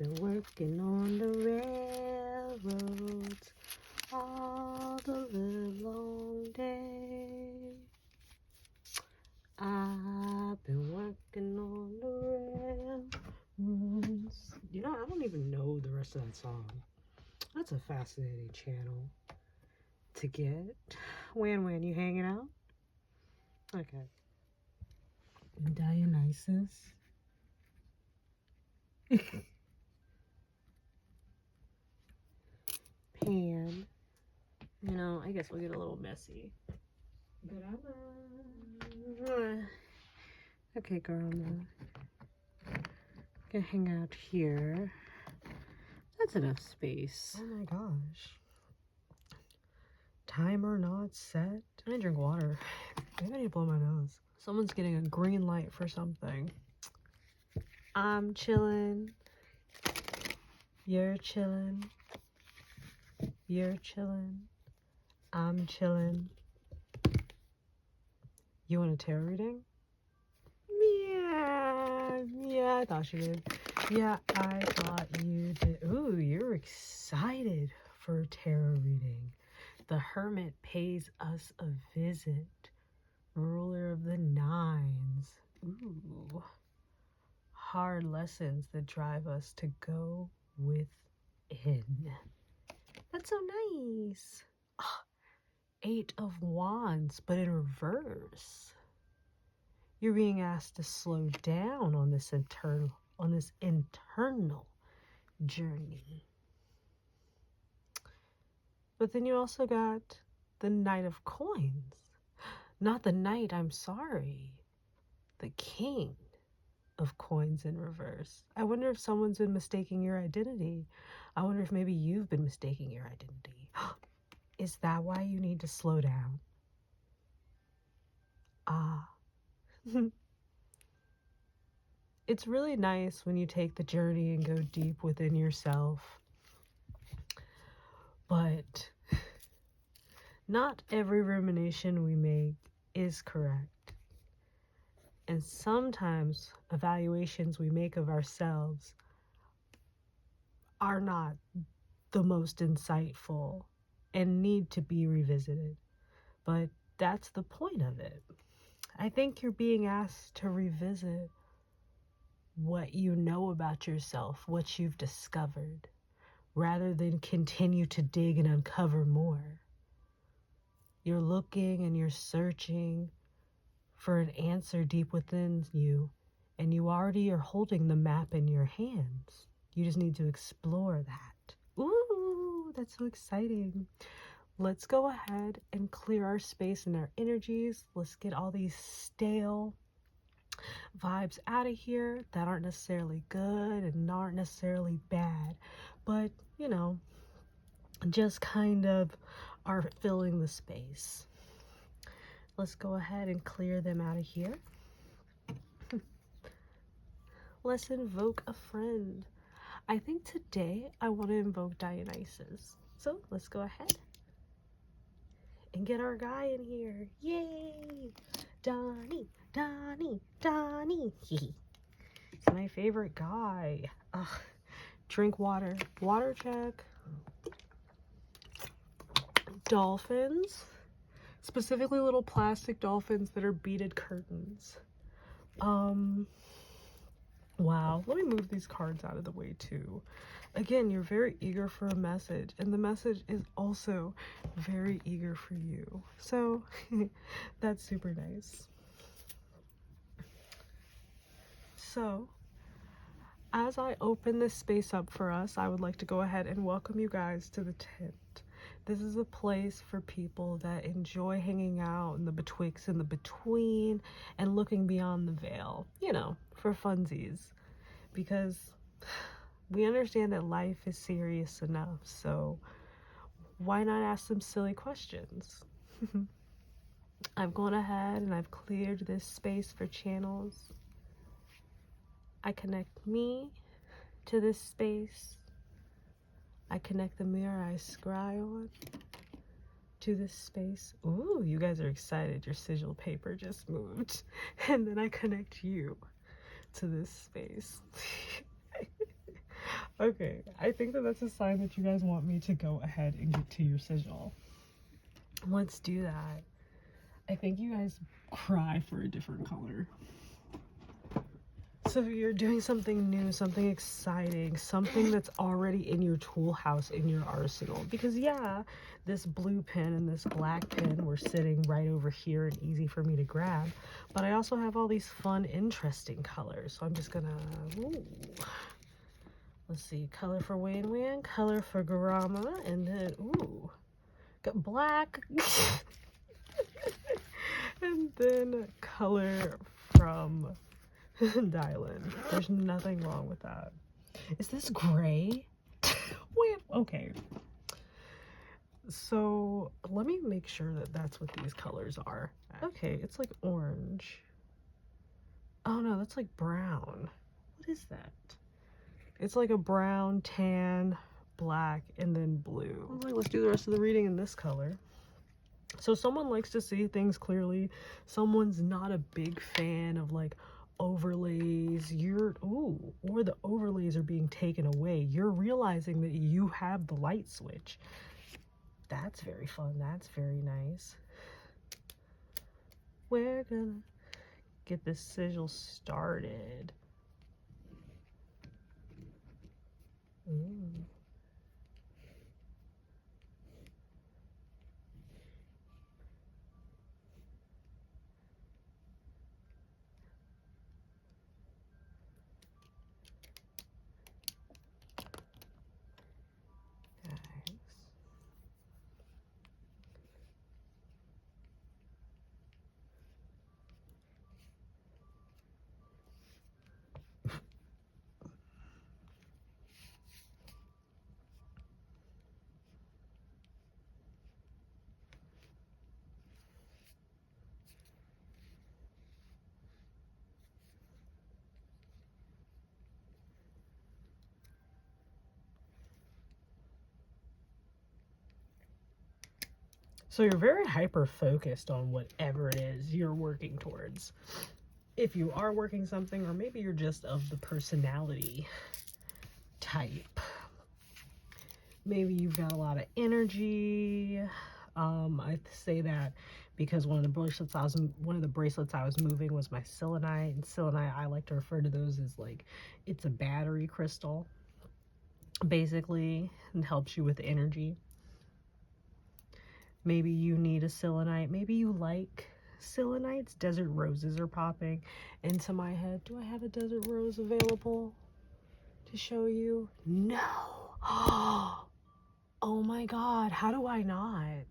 been working on the railroads all the long day. I've been working on the railroads. You know, I don't even know the rest of that song. That's a fascinating channel to get. Wan, you hanging out? Okay. Dionysus. Pan. You know, I guess we'll get a little messy. Garama. Okay, Garama. Gonna hang out here. That's enough space. Oh my gosh. Timer not set. I drink water. Maybe I need to blow my nose. Someone's getting a green light for something. I'm chilling. You're chilling. You're chilling. I'm chilling. You want a tarot reading? Yeah, I thought you did. Yeah, I thought you did. Ooh, you're excited for a tarot reading. The Hermit pays us a visit. Ruler of the Nines. Ooh. Hard lessons that drive us to go within. That's so nice. Oh, 8 of Wands, but in reverse. You're being asked to slow down on this internal journey. But then you also got the Knight of Coins. Not the Knight, I'm sorry. The King of Coins in reverse. I wonder if someone's been mistaking your identity. I wonder if maybe you've been mistaking your identity. Is that why you need to slow down? Ah. It's really nice when you take the journey and go deep within yourself. But not every rumination we make is correct. And sometimes evaluations we make of ourselves are not the most insightful and need to be revisited. But that's the point of it. I think you're being asked to revisit what you know about yourself, what you've discovered, rather than continue to dig and uncover more. You're looking and you're searching for an answer deep within you, and you already are holding the map in your hands. You just need to explore that. Ooh, that's so exciting. Let's go ahead and clear our space and our energies. Let's get all these stale vibes out of here that aren't necessarily good and aren't necessarily bad, but you know, just kind of are filling the space. Let's go ahead and clear them out of here. Let's invoke a friend. I think today I want to invoke Dionysus. So let's go ahead and get our guy in here. Yay! Donnie. He's my favorite guy. Ugh. Drink water. Water check. Dolphins. Specifically little plastic dolphins that are beaded curtains. Wow. Let me move these cards out of the way too. Again, you're very eager for a message, and the message is also very eager for you. So that's super nice. So as I open this space up for us, I would like to go ahead and welcome you guys to the tent. This is a place for people that enjoy hanging out in the betwixt and the between and looking beyond the veil, you know, for funsies, because we understand that life is serious enough, so why not ask some silly questions? I've gone ahead and I've cleared this space for channels. I connect me to this space. I connect the mirror I scry on to this space. Ooh, you guys are excited. Your sigil paper just moved. And then I connect you to this space. Okay, I think that that's a sign that you guys want me to go ahead and get to your sigil. Let's do that. I think you guys cry for a different color. So you're doing something new, something exciting, something that's already in your tool house, in your arsenal. Because yeah, this blue pen and this black pen were sitting right over here and easy for me to grab. But I also have all these fun, interesting colors. So I'm just gonna, ooh. Let's see, color for Wan Wan, color for Garama, and then, ooh, got black. And then color from Dylan. There's nothing wrong with that. Is this gray? Wait, okay. So let me make sure that that's what these colors are. Okay, it's like orange. Oh no, that's like brown. What is that? It's like a brown, tan, black, and then blue. Like, let's do the rest of the reading in this color. So someone likes to see things clearly. Someone's not a big fan of like overlays. Or the overlays are being taken away. You're realizing that you have the light switch. That's very fun. That's very nice. We're gonna get this sigil started. Ooh. So you're very hyper focused on whatever it is you're working towards. If you are working something, or maybe you're just of the personality type. Maybe you've got a lot of energy. I say that because one of the bracelets I was moving was my selenite, and selenite, I like to refer to those as like, it's a battery crystal, basically, and helps you with energy. Maybe you need a selenite. Maybe you like selenites. Desert roses are popping into my head. Do I have a desert rose available to show you? No. Oh my god, how do I not?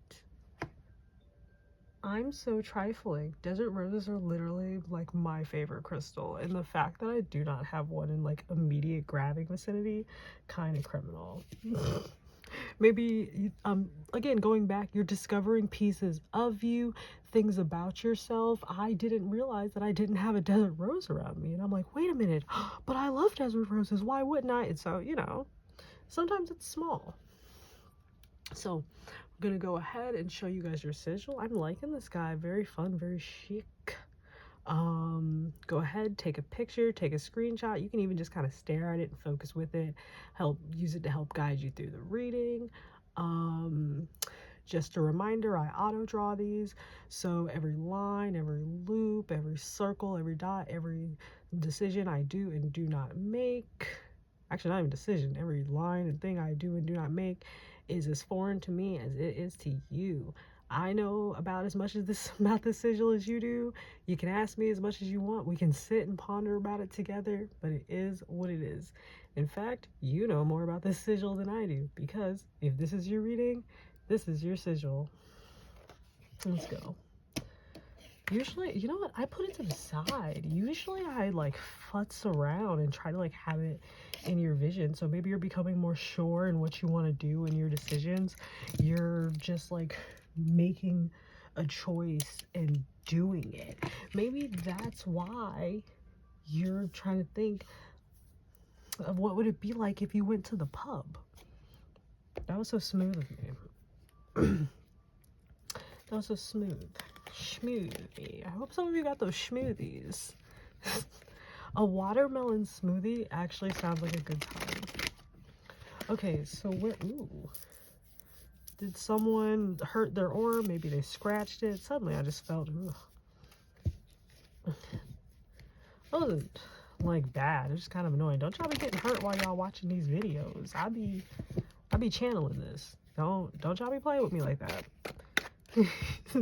I'm so trifling. Desert roses are literally like my favorite crystal, and the fact that I do not have one in like immediate grabbing vicinity, kind of criminal. Maybe again, going back, you're discovering pieces of you, things about yourself. I didn't realize that I didn't have a desert rose around me, and I'm like, wait a minute, but I love desert roses, why wouldn't I? And so, you know, sometimes it's small. So I'm gonna go ahead and show you guys your sigil. I'm liking this guy, very fun, very chic. Go ahead, take a picture, take a screenshot. You can even just kind of stare at it and focus with it, use it to help guide you through the reading. Just a reminder, I auto draw these, so every line, every loop, every circle, every dot, every decision I do and do not make, actually not even decision, every line and thing I do and do not make is as foreign to me as it is to you. I know about as much about this sigil as you do. You can ask me as much as you want. We can sit and ponder about it together, but it is what it is. In fact, you know more about this sigil than I do, because if this is your reading, this is your sigil. Let's go. Usually, you know what? I put it to the side. Usually I like futz around and try to like have it in your vision. So maybe you're becoming more sure in what you want to do in your decisions. You're just like making a choice and doing it. Maybe that's why you're trying to think of what would it be like if you went to the pub. That was so smooth of me. That was so smooth. Smoothie. I hope some of you got those smoothies. A watermelon smoothie actually sounds like a good time. Okay, so where, ooh. Did someone hurt their orb? Maybe they scratched it. Suddenly I just felt, ugh. It wasn't like bad. It's just kind of annoying. Don't y'all be getting hurt while y'all watching these videos. I be channeling this. Don't y'all be playing with me like that.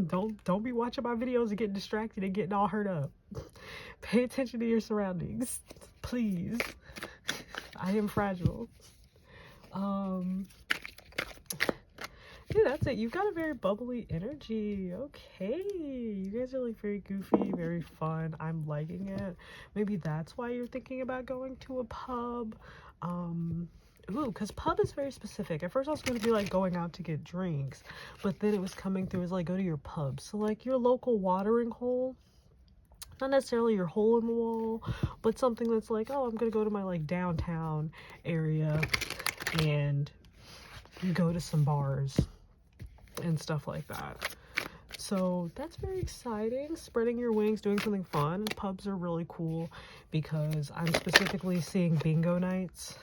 Don't be watching my videos and getting distracted and getting all hurt up. Pay attention to your surroundings, please. I am fragile. Yeah, that's it. You've got a very bubbly energy. Okay, you guys are like very goofy, very fun. I'm liking it. Maybe that's why you're thinking about going to a pub. Ooh, because pub is very specific. At first I was going to be like going out to get drinks, but then it was coming through as like go to your pub. So like your local watering hole, not necessarily your hole in the wall, but something that's like, oh, I'm going to go to my like downtown area and go to some bars and stuff like that. So that's very exciting. Spreading your wings, doing something fun. Pubs are really cool because I'm specifically seeing bingo nights.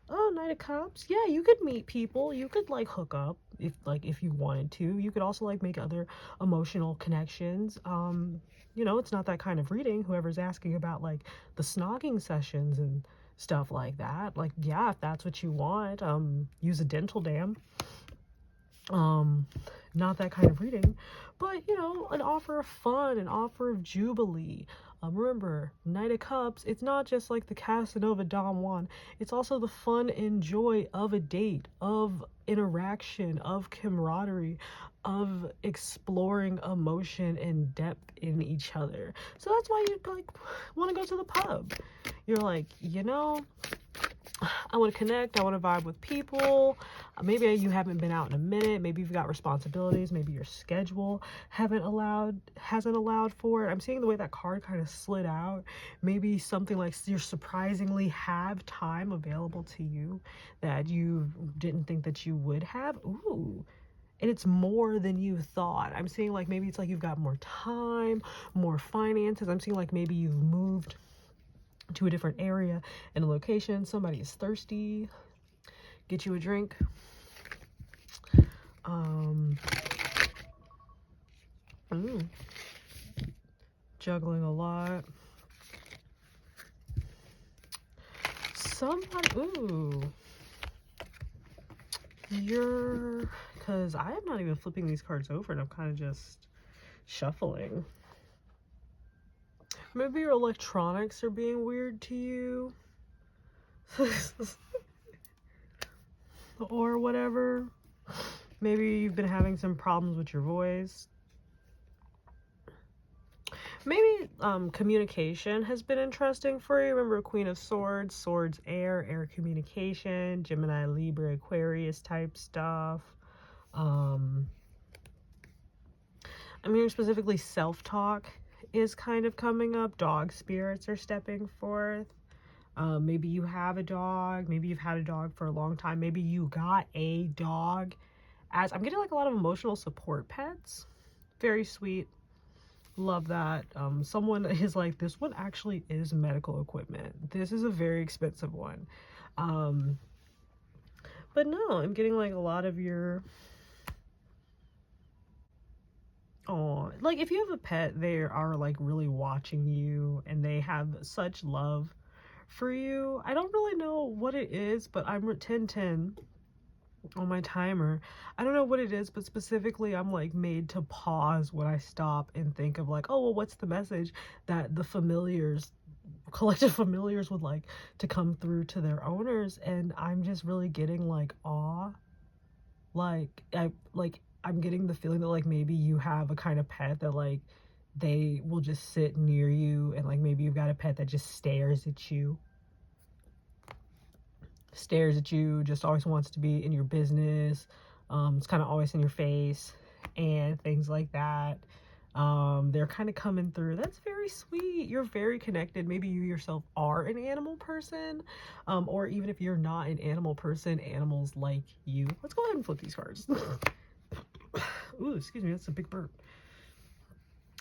Oh, Night of Cups. Yeah, you could meet people. You could like hook up if you wanted to. You could also like make other emotional connections. You know, it's not that kind of reading. Whoever's asking about like the snogging sessions and stuff like that. Like, yeah, if that's what you want, use a dental dam. Not that kind of reading, but you know, an offer of fun, an offer of jubilee. Remember, Knight of Cups, it's not just like the Casanova Don Juan, it's also the fun and joy of a date, of interaction, of camaraderie, of exploring emotion and depth in each other. So that's why you like want to go to the pub. You're like, you know, I want to connect. I want to vibe with people. Maybe you haven't been out in a minute. Maybe you've got responsibilities. Maybe your schedule hasn't allowed for it. I'm seeing the way that card kind of slid out. Maybe something like you surprisingly have time available to you that you didn't think that you would have. Ooh. And it's more than you thought. I'm seeing like maybe it's like you've got more time, more finances. I'm seeing like maybe you've moved to a different area and a location. Somebody is thirsty. Get you a drink. Juggling a lot. Somebody, because I am not even flipping these cards over and I'm kind of just shuffling. Maybe your electronics are being weird to you. Or whatever. Maybe you've been having some problems with your voice. Maybe communication has been interesting for you. Remember, Queen of Swords, Swords air communication, Gemini, Libra, Aquarius type stuff. I'm hearing specifically self-talk is kind of coming up. Dog spirits are stepping forth. Maybe you have a dog. Maybe you've had a dog for a long time. Maybe you got a dog. As I'm getting like a lot of emotional support pets. Very sweet. Love that. Someone is like, this one actually is medical equipment. This is a very expensive one. But no, I'm getting like a lot of your, oh, like if you have a pet, they are like really watching you and they have such love for you. I don't really know what it is, but I'm 1010 on my timer. I don't know what it is, but specifically I'm like made to pause when I stop and think of like, oh, well, what's the message that the familiars, collective familiars would like to come through to their owners? And I'm just really getting like awe. I'm getting the feeling that like maybe you have a kind of pet that like they will just sit near you, and like maybe you've got a pet that just stares at you, just always wants to be in your business. It's kind of always in your face and things like that. They're kind of coming through. That's very sweet. You're very connected. Maybe you yourself are an animal person, or even if you're not an animal person, animals like you. Let's go ahead and flip these cards. Ooh, excuse me, that's a big burp.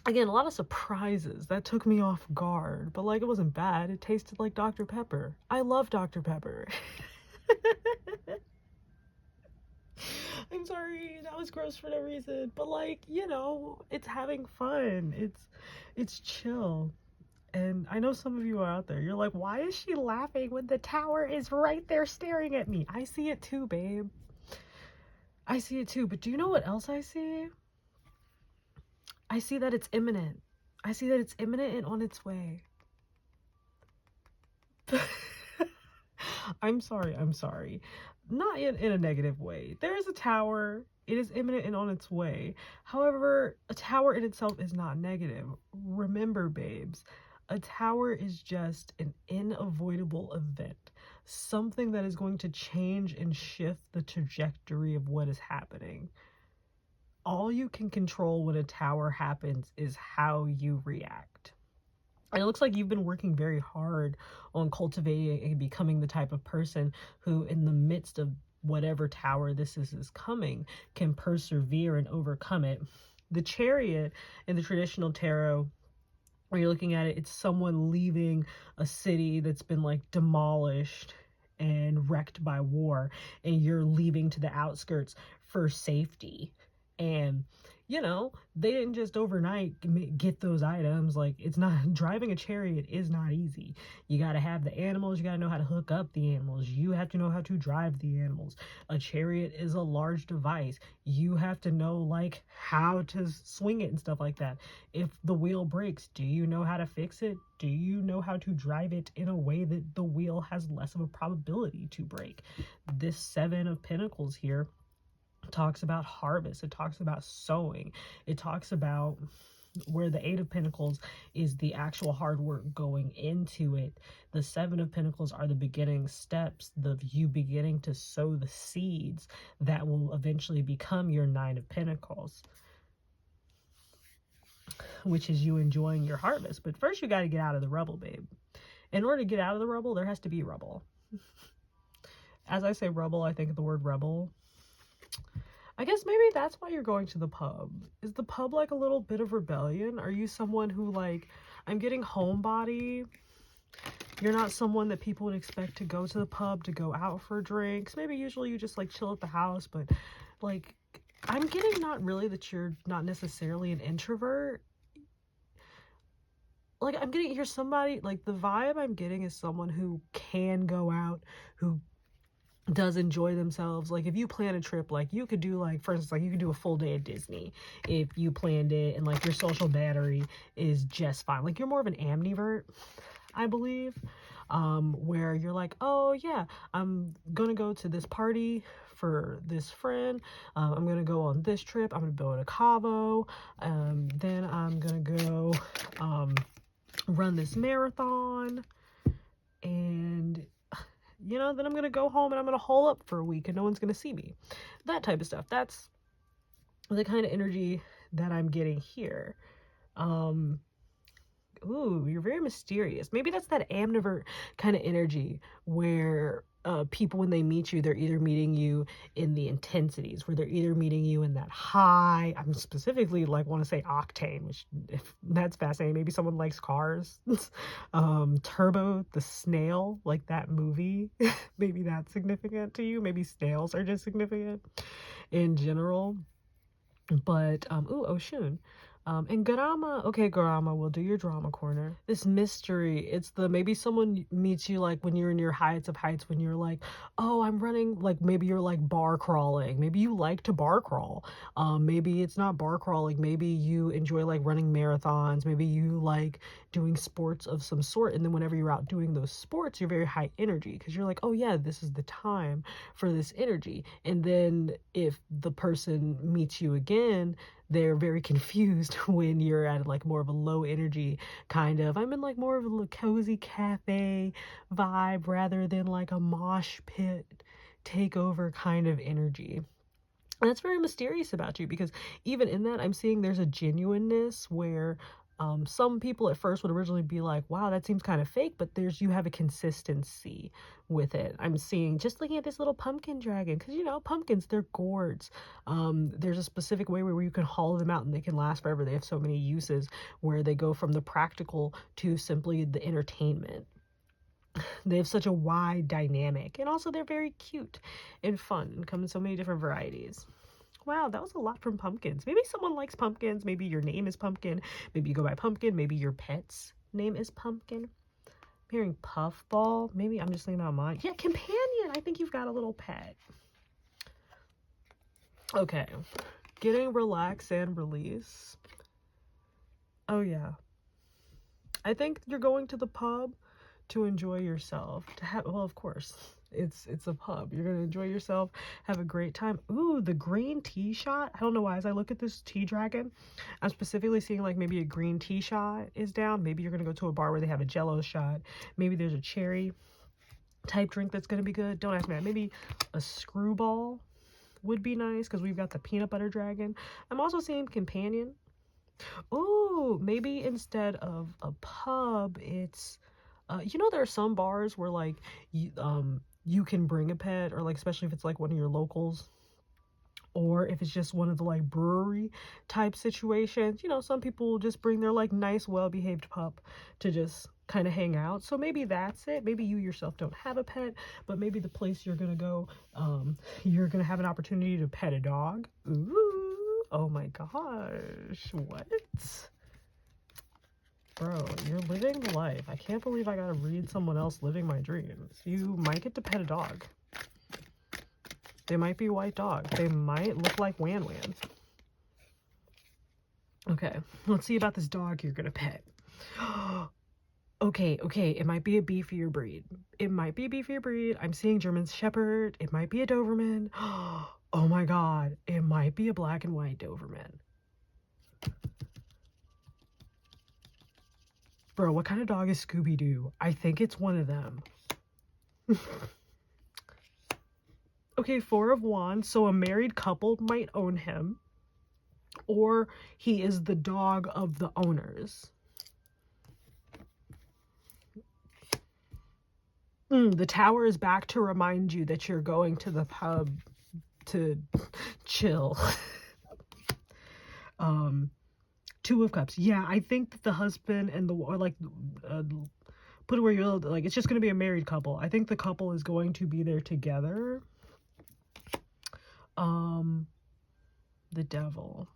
Again, a lot of surprises. That took me off guard, but like it wasn't bad. It tasted like Dr. Pepper. I love Dr. Pepper. I'm sorry, that was gross for no reason. But like, you know, it's having fun. It's chill. And I know some of you are out there. You're like, why is she laughing when the tower is right there staring at me? I see it too, babe. I see it too. But do you know what else I see? I see that it's imminent. I see that it's imminent and on its way. I'm sorry. I'm sorry. Not in a negative way. There is a tower. It is imminent and on its way. However, a tower in itself is not negative. Remember, babes, a tower is just an unavoidable event. Something that is going to change and shift the trajectory of what is happening. All you can control when a tower happens is how you react. And it looks like you've been working very hard on cultivating and becoming the type of person who, in the midst of whatever tower this is coming, can persevere and overcome it. The Chariot in the traditional tarot, when you're looking at it, it's someone leaving a city that's been like demolished and wrecked by war, and you're leaving to the outskirts for safety. And you know, they didn't just overnight get those items. Like, it's not, driving a chariot is not easy. You got to have the animals. You got to know how to hook up the animals. You have to know how to drive the animals. A chariot is a large device. You have to know, like, how to swing it and stuff like that. If the wheel breaks, do you know how to fix it? Do you know how to drive it in a way that the wheel has less of a probability to break? This Seven of Pentacles here talks about harvest. It talks about sowing. It talks about where the Eight of Pentacles is the actual hard work going into it. The Seven of Pentacles are the beginning steps, the you beginning to sow the seeds that will eventually become your Nine of Pentacles, which is you enjoying your harvest. But first you got to get out of the rubble, babe. In order to get out of the rubble, there has to be rubble. As I say rubble, I think of the word rebel. I guess maybe that's why you're going to the pub. Is the pub like a little bit of rebellion? Are you someone who, like, I'm getting homebody? You're not someone that people would expect to go to the pub to go out for drinks. Maybe usually you just like chill at the house, but like, I'm getting not really that you're not necessarily an introvert. Like, I'm getting, you're somebody, like, the vibe I'm getting is someone who can go out, who does enjoy themselves. Like, if you plan a trip, like, you could do, like, for instance, like, you could do a full day at Disney if you planned it, and like your social battery is just fine. Like, you're more of an ambivert, I believe, where you're like, oh yeah, I'm gonna go to this party for this friend, I'm gonna go on this trip, I'm gonna go to Cabo, then I'm gonna go run this marathon, and you know, then I'm gonna go home and I'm gonna hole up for a week and no one's gonna see me. That type of stuff. That's the kind of energy that I'm getting here. Ooh, you're very mysterious. Maybe that's that ambivert kind of energy where people, when they meet you, they're either meeting you in the intensities, where they're either meeting you in that high, I'm specifically like want to say octane, which, if that's fascinating. Maybe someone likes cars. Turbo the snail, like that movie. Maybe that's significant to you. Maybe snails are just significant in general. But ooh, Oshun. And Garama, okay, Garama, we'll do your drama corner. This mystery, it's the, maybe someone meets you like when you're in your heights of heights, when you're like, oh, I'm running, like maybe you're like bar crawling. Maybe you like to bar crawl. Maybe it's not bar crawling. Maybe you enjoy like running marathons. Maybe you like doing sports of some sort. And then whenever you're out doing those sports, you're very high energy because you're like, oh yeah, this is the time for this energy. And then if the person meets you again, they're very confused when you're at like more of a low energy kind of, I'm in like more of a cozy cafe vibe rather than like a mosh pit takeover kind of energy. And that's very mysterious about you, because even in that, I'm seeing there's a genuineness where some people at first would originally be like, wow, that seems kind of fake, but you have a consistency with it. I'm seeing, just looking at this little pumpkin dragon, because you know, pumpkins, they're gourds. There's a specific way where you can hollow them out and they can last forever. They have so many uses where they go from the practical to simply the entertainment. They have such a wide dynamic, and also they're very cute and fun and come in so many different varieties. Wow, that was a lot from pumpkins. Maybe someone likes pumpkins. Maybe your name is Pumpkin. Maybe you go by Pumpkin. Maybe your pet's name is Pumpkin. I'm hearing Puffball. Maybe I'm just thinking about mine. Yeah, Companion. I think you've got a little pet. Okay. Getting relax and release. Oh, yeah. I think you're going to the pub to enjoy yourself. To have, well, of course, it's a pub. You're gonna enjoy yourself, have a great time. Ooh, the green tea shot. I don't know why. As I look at this tea dragon, I'm specifically seeing like maybe a green tea shot is down. Maybe you're gonna go to a bar where they have a Jello shot. Maybe there's a cherry type drink that's gonna be good. Don't ask me that. Maybe a screwball would be nice because we've got the peanut butter dragon. I'm also seeing companion. Oh, maybe instead of a pub, it's you know, there are some bars where like you can bring a pet, or like especially if it's like one of your locals, or if it's just one of the like brewery type situations. You know, some people will just bring their like nice, well-behaved pup to just kind of hang out. So maybe that's it. Maybe you yourself don't have a pet, but maybe the place you're gonna go, you're gonna have an opportunity to pet a dog. Ooh, oh my gosh, what? Bro, you're living the life. I can't believe I gotta read someone else living my dreams. You might get to pet a dog. They might be white dog. They might look like Wan Wan. Okay, let's see about this dog you're gonna pet. Okay, it might be a beefier breed. It might be a beefier breed. I'm seeing German Shepherd. It might be a Doberman. Oh my god, it might be a black and white Doberman. Bro, what kind of dog is Scooby-Doo? I think it's one of them. Okay, Four of Wands, so a married couple might own him, or he is the dog of the owners. The Tower is back to remind you that you're going to the pub to chill. Two of Cups. Yeah, I think that the husband and the, or like, put it where you're, like, it's just going to be a married couple. I think the couple is going to be there together. The Devil.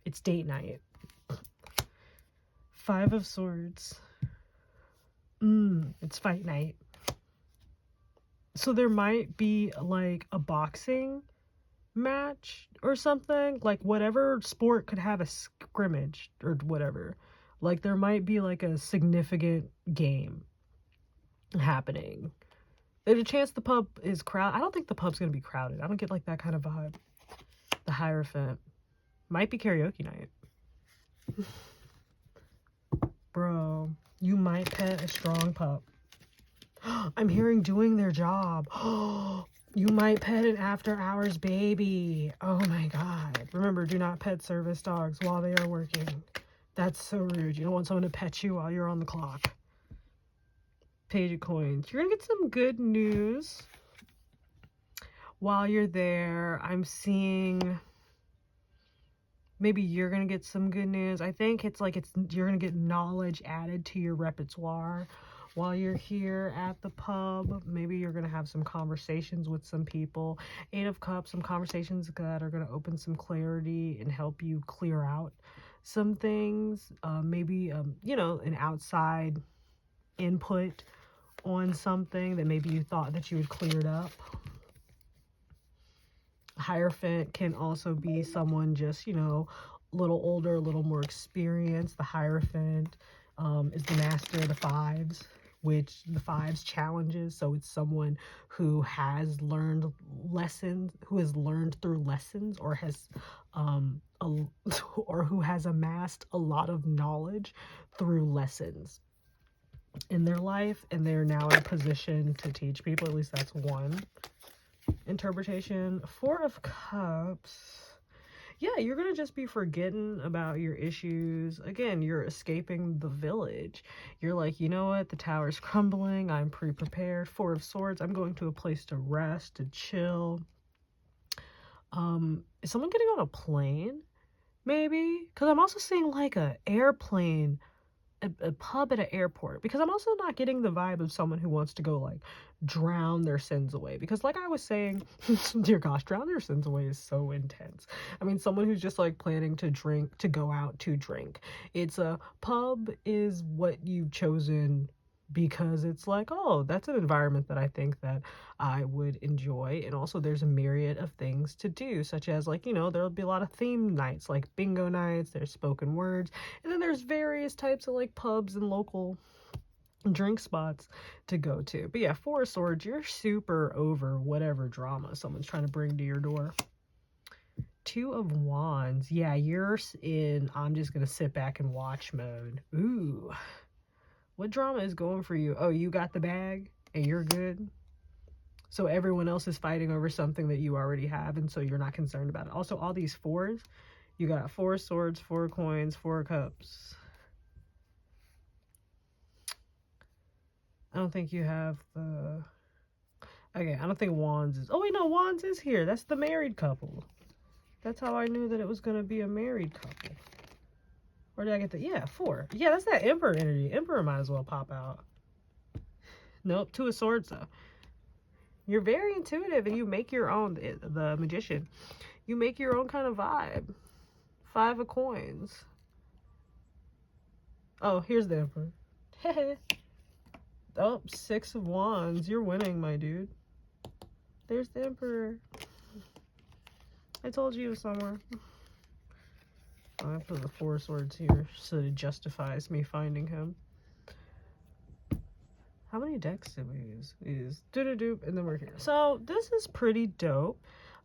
It's date night. Five of Swords. It's fight night. So there might be like a boxing match or something, like whatever sport could have a scrimmage or whatever. Like there might be like a significant game happening. There's a chance the pub is crowded. I don't think the pub's gonna be crowded. I don't get like that kind of vibe. The Hierophant might be karaoke night. Bro, you might pet a strong pup. I'm hearing doing their job. You might pet an after hours baby. Oh my god. Remember, do not pet service dogs while they are working. That's so rude. You don't want someone to pet you while you're on the clock. Page of Coins. You're gonna get some good news while you're there. I'm seeing maybe you're gonna get some good news. I think it's like you're gonna get knowledge added to your repertoire while you're here at the pub. Maybe you're gonna have some conversations with some people. Eight of Cups, some conversations that are gonna open some clarity and help you clear out some things. Maybe you know, an outside input on something that maybe you thought that you had cleared up. Hierophant can also be someone just, you know, a little older, a little more experienced. The Hierophant is the master of the fives, which the fives challenges. So it's someone who has learned lessons, who has learned through lessons, or has or who has amassed a lot of knowledge through lessons in their life, and they're now in a position to teach people. At least that's one interpretation. Four of Cups. Yeah, you're gonna just be forgetting about your issues. Again, you're escaping the village. You're like, you know what, the tower's crumbling, I'm pre-prepared. Four of Swords, I'm going to a place to rest, to chill. Is someone getting on a plane? Maybe? Because I'm also seeing like a airplane a pub at an airport, because I'm also not getting the vibe of someone who wants to go like drown their sins away, because like I was saying, dear gosh, drown their sins away is so intense. I mean, someone who's just like planning to drink, to go out to drink, it's a pub is what you've chosen because it's like, oh, that's an environment that I think that I would enjoy. And also there's a myriad of things to do, such as like, you know, there'll be a lot of theme nights, like bingo nights, there's spoken words, and then there's various types of like pubs and local drink spots to go to. But yeah, Four of Swords, you're super over whatever drama someone's trying to bring to your door. Two of Wands, yeah, you're in I'm just gonna sit back and watch mode. Ooh, what drama is going for you? Oh, you got the bag and you're good, so everyone else is fighting over something that you already have, and so you're not concerned about it. Also, all these fours, you got Four of Swords, Four of Coins, Four of Cups. I don't think you have the... Okay, I don't think Wands is... Oh, wait, no, Wands is here. That's the married couple. That's how I knew that it was going to be a married couple. Where did I get the... Yeah, four. Yeah, that's that Emperor energy. Emperor might as well pop out. Nope, Two of Swords, though. You're very intuitive, and you make your own... The Magician. You make your own kind of vibe. Five of Coins. Oh, here's the Emperor. Oh, Six of Wands. You're winning, my dude. There's the Emperor. I told you somewhere. I put the Four of Swords here so it justifies me finding him. How many decks did we use? We used doo-doo-doo, and then we're here. So this is pretty dope.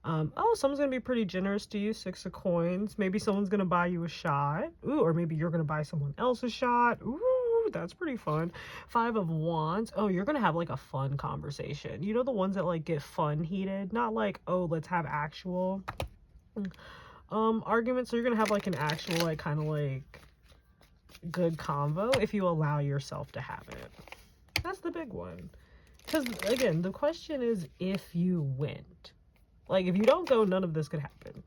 Oh, someone's gonna be pretty generous to you. Six of Coins. Maybe someone's gonna buy you a shot. Ooh, or maybe you're gonna buy someone else a shot. Ooh, that's pretty fun. Five of Wands. Oh, you're gonna have like a fun conversation. You know, the ones that like get fun heated, not like, oh, let's have actual arguments. So you're gonna have like an actual like kind of like good convo if you allow yourself to have it. That's the big one. Because again, the question is if you went. Like, if you don't go, none of this could happen.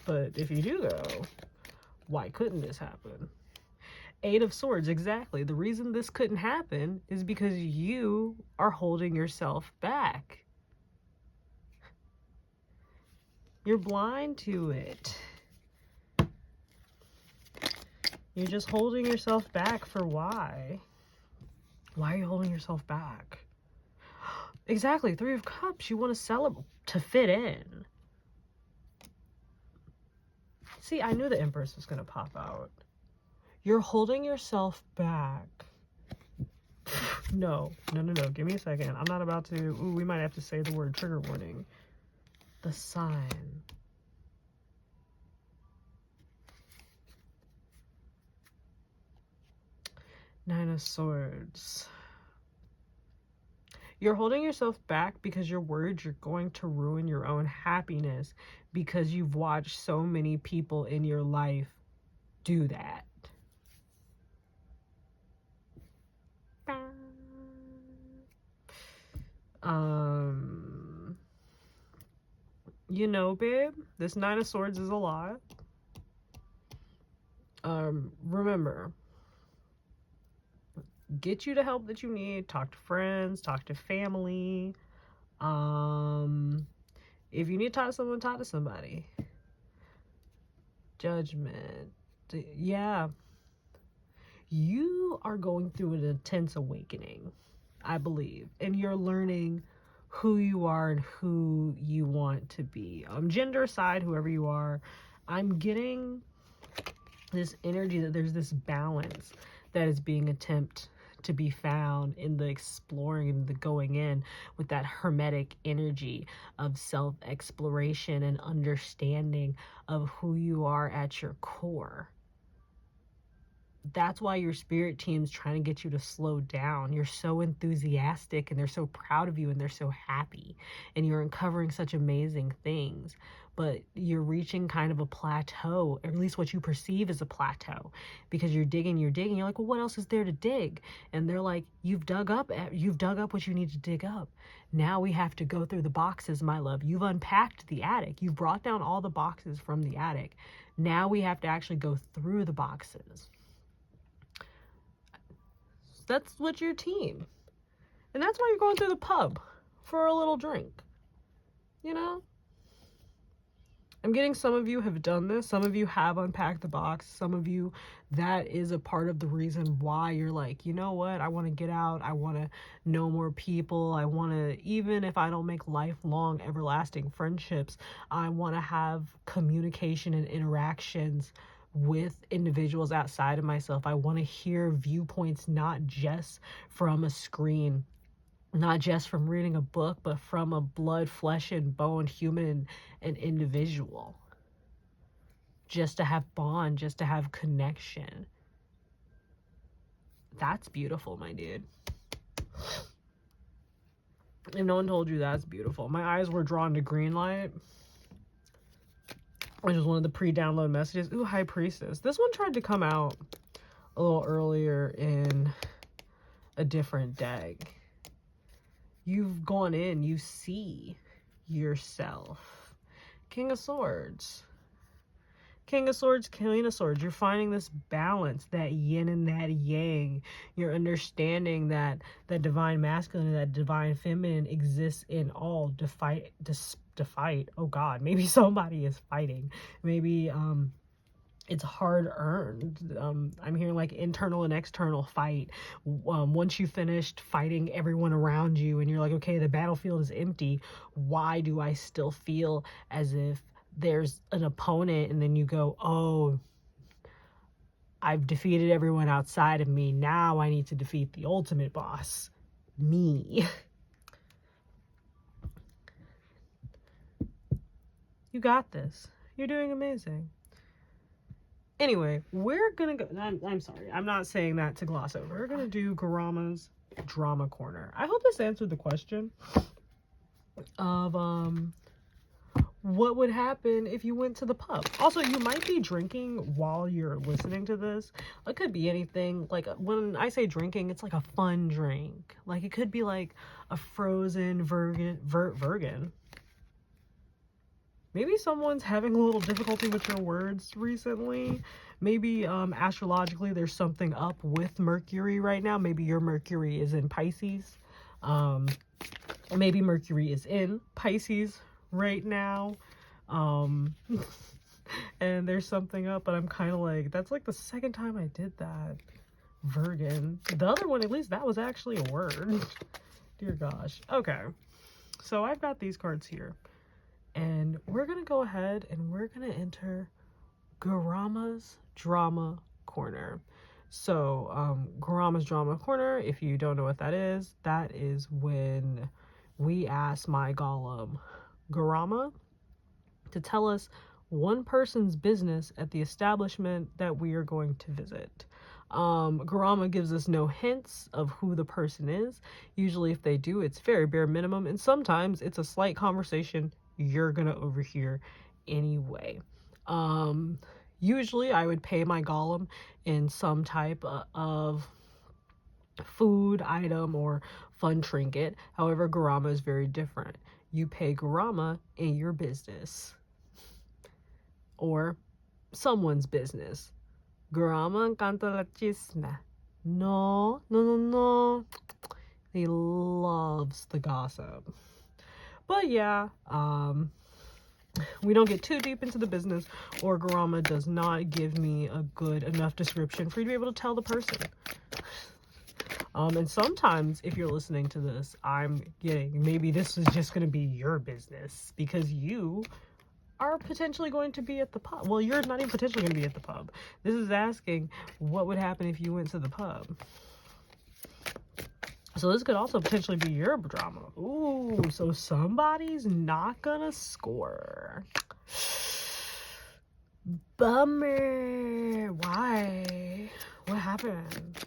But if you do go, why couldn't this happen? Eight of Swords, exactly. The reason this couldn't happen is because you are holding yourself back. You're blind to it. You're just holding yourself back for why? Why are you holding yourself back? Exactly, Three of Cups. You want to celebrate, to fit in. See, I knew the Empress was going to pop out. You're holding yourself back. No. Give me a second. I'm not about to... Ooh, we might have to say the word trigger warning. The Sign. Nine of Swords. You're holding yourself back because you're worried you're going to ruin your own happiness because you've watched so many people in your life do that. You know, babe, this Nine of Swords is a lot. Remember, get you the help that you need. Talk to friends, talk to family. If you need to talk to someone, talk to somebody. Judgment. Yeah. You are going through an intense awakening, I believe. And you're learning who you are and who you want to be. Gender aside, whoever you are, I'm getting this energy that there's this balance that is being attempted to be found in the exploring and the going in with that hermetic energy of self-exploration and understanding of who you are at your core. That's why your spirit team's trying to get you to slow down. You're so enthusiastic and they're so proud of you and they're so happy and you're uncovering such amazing things, but you're reaching kind of a plateau, or at least what you perceive as a plateau, because you're digging, you're like, well, what else is there to dig? And they're like, you've dug up what you need to dig up. Now we have to go through the boxes, my love. You've unpacked the attic. You've brought down all the boxes from the attic. Now we have to actually go through the boxes. That's what your team. And that's why you're going to the pub for a little drink. You know? I'm getting some of you have done this. Some of you have unpacked the box. Some of you, that is a part of the reason why you're like, you know what? I want to get out. I want to know more people. I want to, even if I don't make lifelong, everlasting friendships, I want to have communication and interactions with individuals outside of myself. I want to hear viewpoints, not just from a screen, not just from reading a book, but from a blood, flesh, and bone human and individual. Just to have bond, just to have connection. That's beautiful, my dude. If no one told you that's beautiful. My eyes were drawn to green light, which was one of the pre-download messages. Ooh, High Priestess. This one tried to come out a little earlier in a different deck. You've gone in, you see yourself. King of Swords. King of Swords, Queen of Swords. You're finding this balance, that yin and that yang. You're understanding that that divine masculine and that divine feminine exists in all. To fight. Oh God, maybe somebody is fighting. Maybe it's hard earned. I'm hearing like internal and external fight. Once you finished fighting everyone around you and you're like, okay, the battlefield is empty. Why do I still feel as if there's an opponent? And then you go, oh, I've defeated everyone outside of me. Now I need to defeat the ultimate boss, me. You got this. You're doing amazing. Anyway, we're gonna go. I'm sorry. I'm not saying that to gloss over. We're gonna do Garama's Drama Corner. I hope this answered the question of what would happen if you went to the pub. Also, you might be drinking while you're listening to this. It could be anything. Like when I say drinking, it's like a fun drink. Like it could be like a frozen Virgin. Maybe someone's having a little difficulty with your words recently. Maybe astrologically there's something up with Mercury right now. Maybe your Mercury is in Pisces. Maybe Mercury is in Pisces right now. And there's something up, but I'm kind of like, that's like the second time I did that. Virgin. The other one, at least that was actually a word. Dear gosh. Okay. So I've got these cards here. And we're going to go ahead and we're going to enter Garama's Drama Corner. So, Garama's Drama Corner, if you don't know what that is when we ask my golem, Garama, to tell us one person's business at the establishment that we are going to visit. Garama gives us no hints of who the person is. Usually if they do, it's very bare minimum, and sometimes it's a slight conversation you're gonna overhear anyway. Usually I would pay my golem in some type of food item or fun trinket. However, Garama is very different. You pay Garama in your business or someone's business. Garama canta la chisme. No. He loves the gossip. But yeah, we don't get too deep into the business, or Garama does not give me a good enough description for you to be able to tell the person. And sometimes if you're listening to this, I'm getting, maybe this is just going to be your business because you are potentially going to be at the pub. Well, you're not even potentially going to be at the pub. This is asking what would happen if you went to the pub. So this could also potentially be your drama. Ooh, so somebody's not gonna score. Bummer. Why? What happened?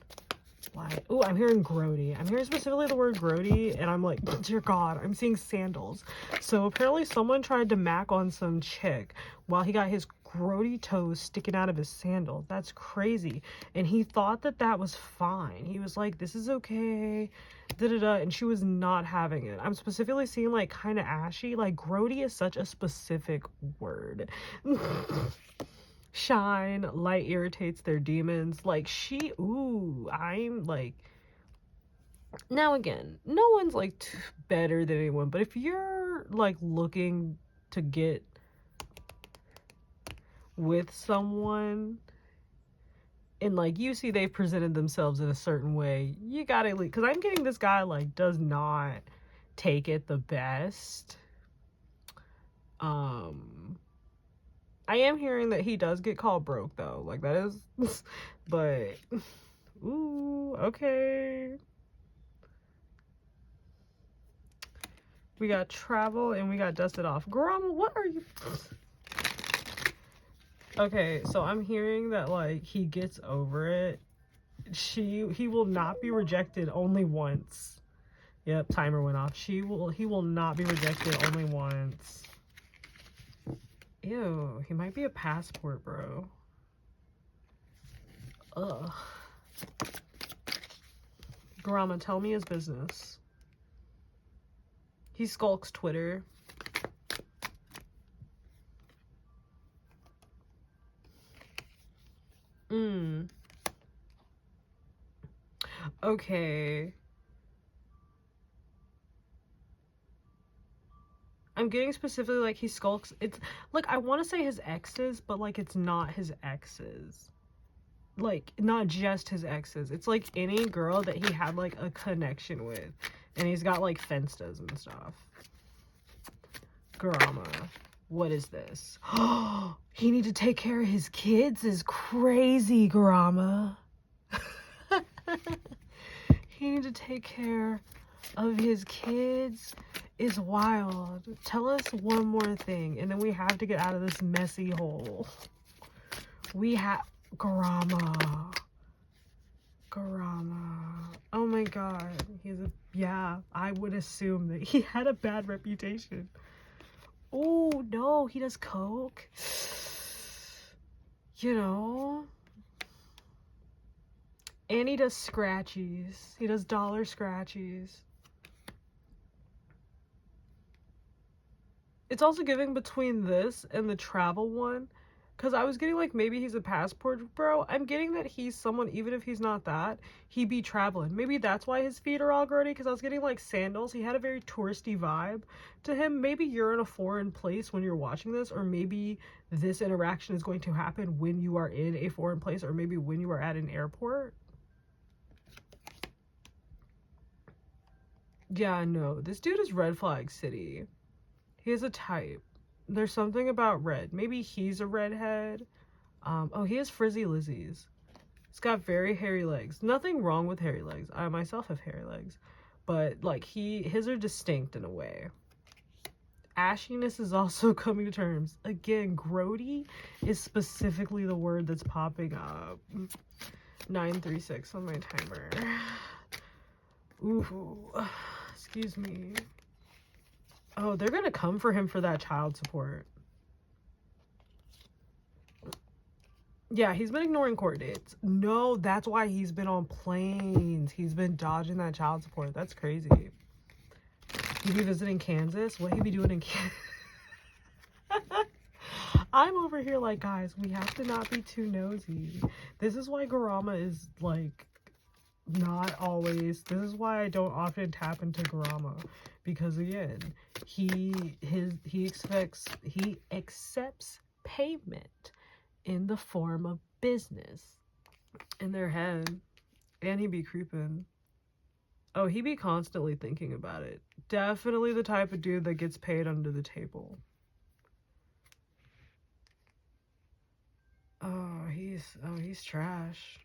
Why? Ooh, I'm hearing grody. I'm hearing specifically the word grody, and I'm like, dear God, I'm seeing sandals. So apparently someone tried to mac on some chick while he got his grody toes sticking out of his sandals. That's crazy. And he thought that that was fine. He was like, this is okay, and she was not having it. I'm specifically seeing like kind of ashy. Like grody is such a specific word. Shine, light irritates their demons. Like I'm like, Now again, no one's like better than anyone, but if you're like looking to get with someone and like you see they've presented themselves in a certain way, you gotta, because I'm getting this guy like does not take it the best. I am hearing that he does get called broke though, like that is but ooh, okay. We got travel and we got dusted off. Garama, what are you? Okay, so I'm hearing that like he gets over it. He will not be rejected only once. Yep, timer went off. He will not be rejected only once. Ew, he might be a passport, bro. Ugh. Garama, tell me his business. He skulks Twitter. Okay. I'm getting specifically like he skulks. It's like I want to say his exes, but like it's not his exes. Like not just his exes. It's like any girl that he had like a connection with, and he's got like fenstas and stuff. Garama, what is this? He need to take care of his kids is crazy, Garama. He need to take care of his kids is wild. Tell us one more thing, and then we have to get out of this messy hole. We have Garama. Oh my god. Yeah, I would assume that he had a bad reputation. Oh no, he does coke. You know. And he does scratchies. He does dollar scratchies. It's also giving between this and the travel one. Because I was getting like maybe he's a passport bro. I'm getting that he's someone, even if he's not that, he be traveling. Maybe that's why his feet are all grody. Because I was getting like sandals. He had a very touristy vibe to him. Maybe you're in a foreign place when you're watching this. Or maybe this interaction is going to happen when you are in a foreign place. Or maybe when you are at an airport. Yeah, no. This dude is red flag city. He has a type. There's something about red. Maybe he's a redhead. Oh, he has frizzy lizzies. He's got very hairy legs. Nothing wrong with hairy legs. I myself have hairy legs. But, like, his are distinct in a way. Ashiness is also coming to terms. Again, grody is specifically the word that's popping up. 936 on my timer. Ooh. Excuse me. Oh, they're gonna come for him for that child support. Yeah, he's been ignoring court dates. No, that's why he's been on planes. He's been dodging that child support. That's crazy. He be visiting Kansas? What he be doing in Kansas? I'm over here like, guys, we have to not be too nosy. This is why Garama is, like, not always. This is why I don't often tap into Garama. Because, again, he accepts payment in the form of business in their head. And he be creeping. Oh, he be constantly thinking about it. Definitely the type of dude that gets paid under the table. Oh, he's trash.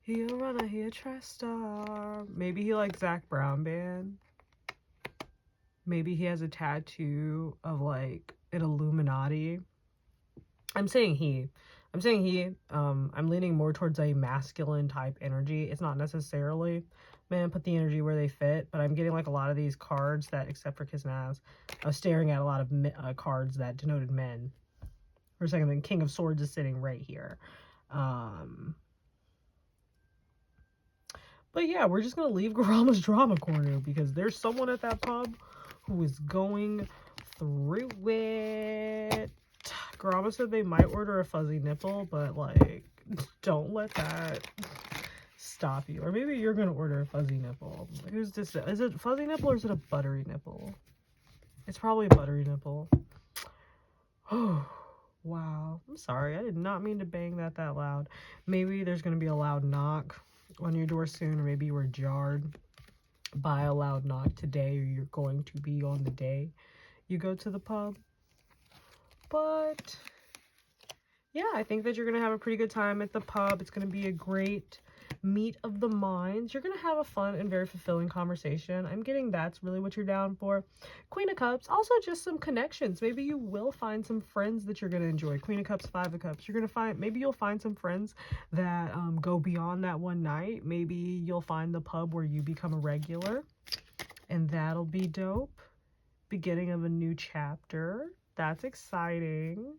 He a runner, he a trash star. Maybe he likes Zach Brown band. Maybe he has a tattoo of like an Illuminati. I'm saying he. I'm leaning more towards a masculine type energy. It's not necessarily, man, put the energy where they fit, but I'm getting like a lot of these cards that, except for Kiss and Ass, I was staring at a lot of cards that denoted men. For a second, the King of Swords is sitting right here. But yeah, we're just going to leave Garama's drama corner because there's someone at that pub who is going through it. Garama said they might order a fuzzy nipple, but like, don't let that stop you. Or maybe you're gonna order a fuzzy nipple. Who's this? Is it fuzzy nipple or is it a buttery nipple? It's probably a buttery nipple. Oh, wow. I'm sorry. I did not mean to bang that loud. Maybe there's gonna be a loud knock on your door soon, or maybe you were jarred by a loud knock today, or you're going to be on the day you go to the pub. But yeah, I think that you're gonna have a pretty good time at the pub. It's gonna be a great meet of the minds. You're gonna have a fun and very fulfilling conversation. I'm getting that's really what you're down for. Queen of Cups, also just some connections. Maybe you will find some friends that you're gonna enjoy. Queen of Cups, Five of Cups. You're gonna find, maybe you'll find some friends that go beyond that one night. Maybe you'll find the pub where you become a regular, and that'll be dope. Beginning of a new chapter. That's exciting.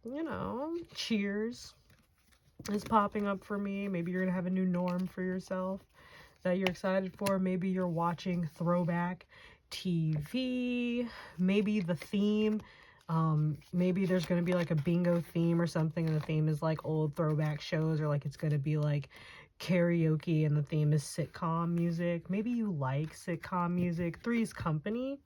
You know, cheers is popping up for me. Maybe you're gonna have a new norm for yourself that you're excited for. Maybe you're watching throwback TV. Maybe the theme, maybe there's gonna be like a bingo theme or something, and the theme is like old throwback shows, or like it's gonna be like karaoke and the theme is sitcom music. Maybe you like sitcom music. Three's Company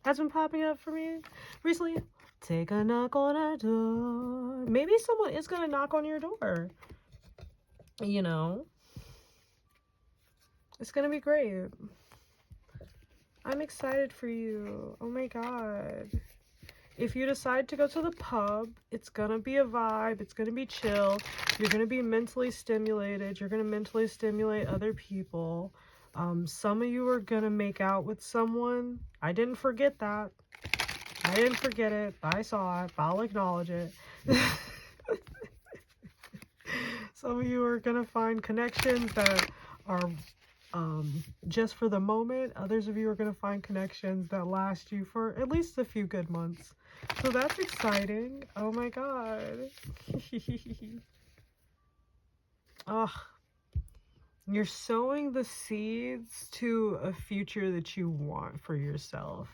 has been popping up for me recently. Take a knock on our door. Maybe someone is gonna knock on your door. You know, it's gonna be great. I'm excited for you. Oh my god. If you decide to go to the pub, it's gonna be a vibe. It's gonna be chill. You're gonna be mentally stimulated. You're gonna mentally stimulate other people. Some of you are gonna make out with someone. I didn't forget that. I didn't forget it. I saw it. I'll acknowledge it. Some of you are gonna find connections that are just for the moment. Others of you are gonna find connections that last you for at least a few good months. So that's exciting. Oh my god. Ugh. You're sowing the seeds to a future that you want for yourself.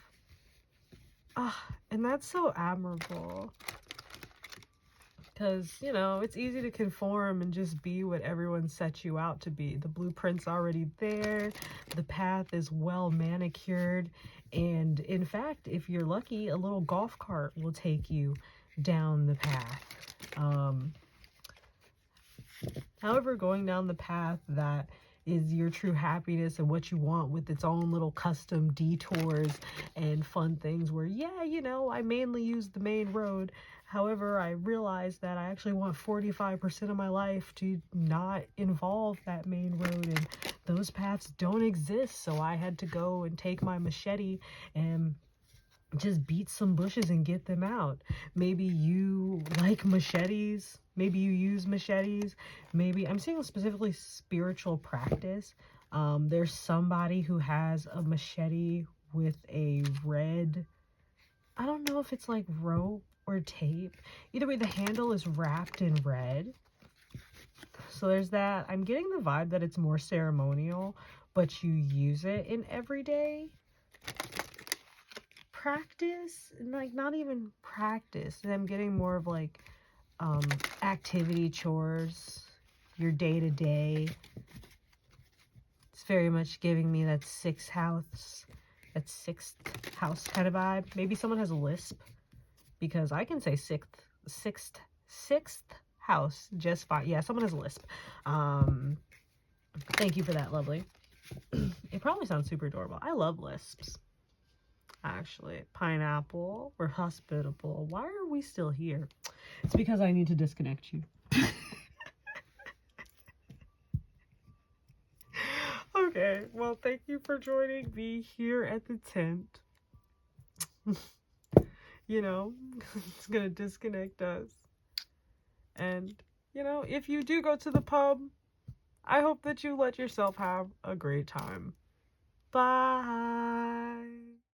And that's so admirable. Because, you know, it's easy to conform and just be what everyone sets you out to be. The blueprint's already there. The path is well manicured. And in fact, if you're lucky, a little golf cart will take you down the path. However, going down the path that is your true happiness and what you want, with its own little custom detours and fun things where, yeah, you know, I mainly use the main road. However, I realized that I actually want 45% of my life to not involve that main road, and those paths don't exist. So I had to go and take my machete and just beat some bushes and get them out. Maybe you like machetes. Maybe you use machetes. Maybe I'm seeing specifically spiritual practice. There's somebody who has a machete with a red, I don't know if it's like rope or tape. Either way, the handle is wrapped in red. So there's that. I'm getting the vibe that it's more ceremonial, but you use it in everyday practice, like not even practice. And I'm getting more of like activity, chores, your day-to-day. It's very much giving me that sixth house kind of vibe. Maybe someone has a lisp, because I can say sixth house just fine. Yeah, someone has a lisp. Thank you for that, lovely. It probably sounds super adorable. I love lisps. Actually, pineapple, we're hospitable. Why are we still here? It's because I need to disconnect you. Okay, well, thank you for joining me here at the tent. You know, it's gonna disconnect us. And, you know, if you do go to the pub, I hope that you let yourself have a great time. Bye.